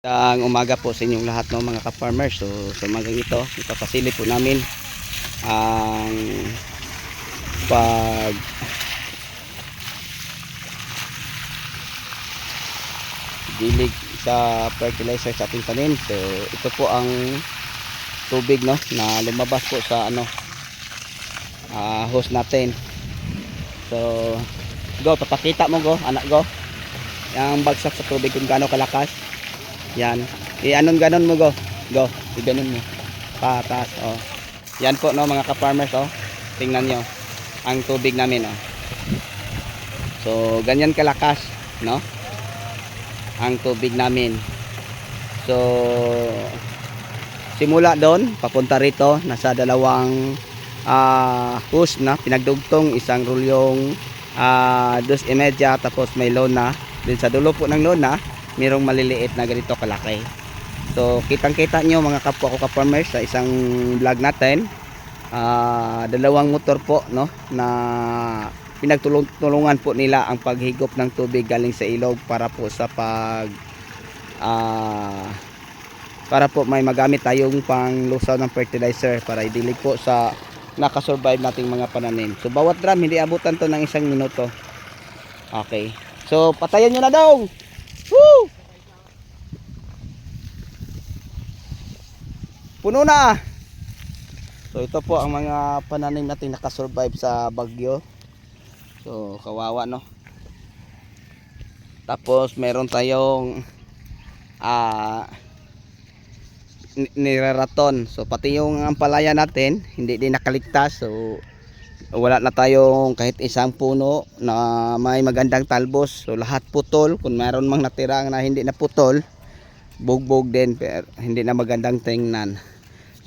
Ang umaga po sa inyong lahat, no, mga ka-farmers. So sa umagang ito, ipapasili po namin ang pag dilig sa fertilizer sa ating tanim. So ito po ang tubig, no, na lumabas po sa hose natin. So go, papakita mo, go anak, go yung bagsak sa tubig kung gaano kalakas. Yan, ganon mo, go ganon mo patas. Oh, yan po, no, mga ka-farmers. Oh, tingnan nyo ang tubig namin. Oh, so ganyan kalakas, no, ang tubig namin. So simula doon papunta rito, nasa dalawang hose na pinagdugtong, isang rulyong 2.5, tapos may lona din sa dulo po ng lona, mayroong maliliit na ganito kalaki. So kitang kita nyo, mga kapwa ko ka-farmers, sa isang vlog natin, dalawang motor po, no, na pinagtulungan po nila ang paghigop ng tubig galing sa ilog para po sa para po may magamit tayong panglusaw ng fertilizer para idilig po sa nakasurvive nating mga pananim. So bawat drum hindi abutan to ng 1 minuto. Okay, so patayan nyo na daw. Woo! Puno na. So ito po ang mga pananim natin nakasurvive sa bagyo. So kawawa, no. Tapos meron tayong niraraton. So pati yung ampalaya natin hindi din nakaligtas. So wala na tayong kahit isang puno na may magandang talbos. So lahat putol. Kung mayroon mang natira na hindi na putol, bugbog din, pero hindi na magandang tingnan.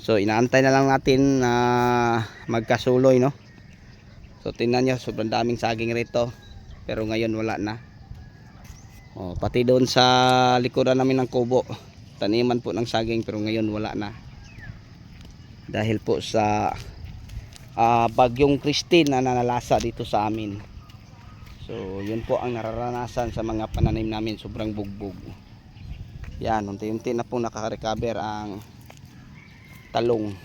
So inaantay na lang natin na magkasuloy, no. So tingnan nyo, sobrang daming saging rito, pero ngayon wala na. Oh, pati doon sa likuran namin ng kubo, taniman po ng saging, pero ngayon wala na. Dahil po sa bagyong Christine na nanalasa dito sa amin. So yun po ang nararanasan sa mga pananim namin, sobrang bugbog. Yan, unti-unti na pong nakaka-recover ang talong.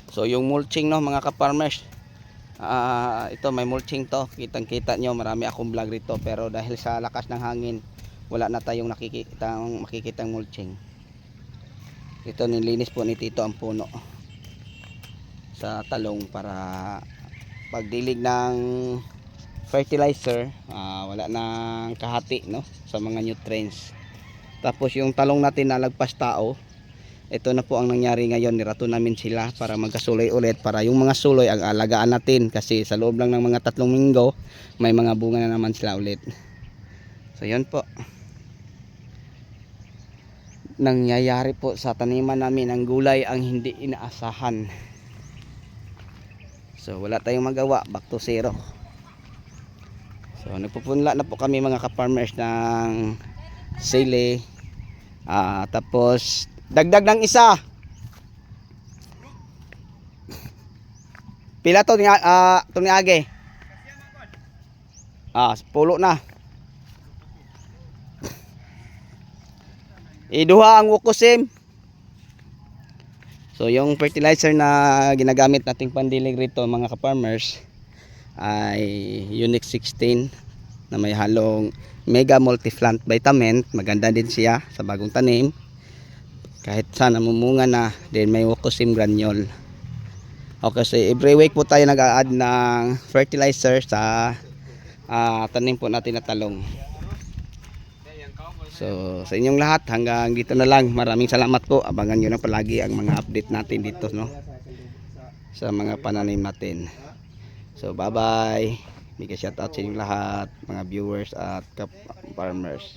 So yung mulching, no, mga ka-farmers, ito may mulching to, kitang kita nyo, marami akong vlog rito, pero dahil sa lakas ng hangin wala na tayong makikitang mulching. Ito, nilinis po ni Tito ang puno sa talong para pagdilig ng fertilizer, wala nang kahati, no, sa mga nutrients. Tapos yung talong natin na lagpas tao, ito na po ang nangyari ngayon, nirato namin sila para magkasuloy ulit, para yung mga suloy ang alagaan natin, kasi sa loob lang ng mga 3 linggo may mga bunga na naman sila ulit. So yun po nangyayari po sa taniman namin, ang gulay ang hindi inaasahan. So wala tayong magawa, back to zero. So nagpupunla na po kami, mga ka-farmers, ng sili, tapos dagdag ng isa. Pila to ni age? Pulo na. Iduha ang wukusim. So yung fertilizer na ginagamit nating pandilig rito, mga ka-farmers, ay Unique 16 na may halong Mega Multi-Plant Vitamin. Maganda din siya sa bagong tanim. Kahit sana mumunga na, then may wukusim granule. Okay, so every week po tayo nag-a-add ng fertilizer sa tanim po natin na talong. So sa inyong lahat, hanggang dito na lang. Maraming salamat po. Abangan nyo na palagi ang mga update natin dito, no, sa mga pananim natin. So bye bye. Big shout out sa inyong lahat, mga viewers at farmers.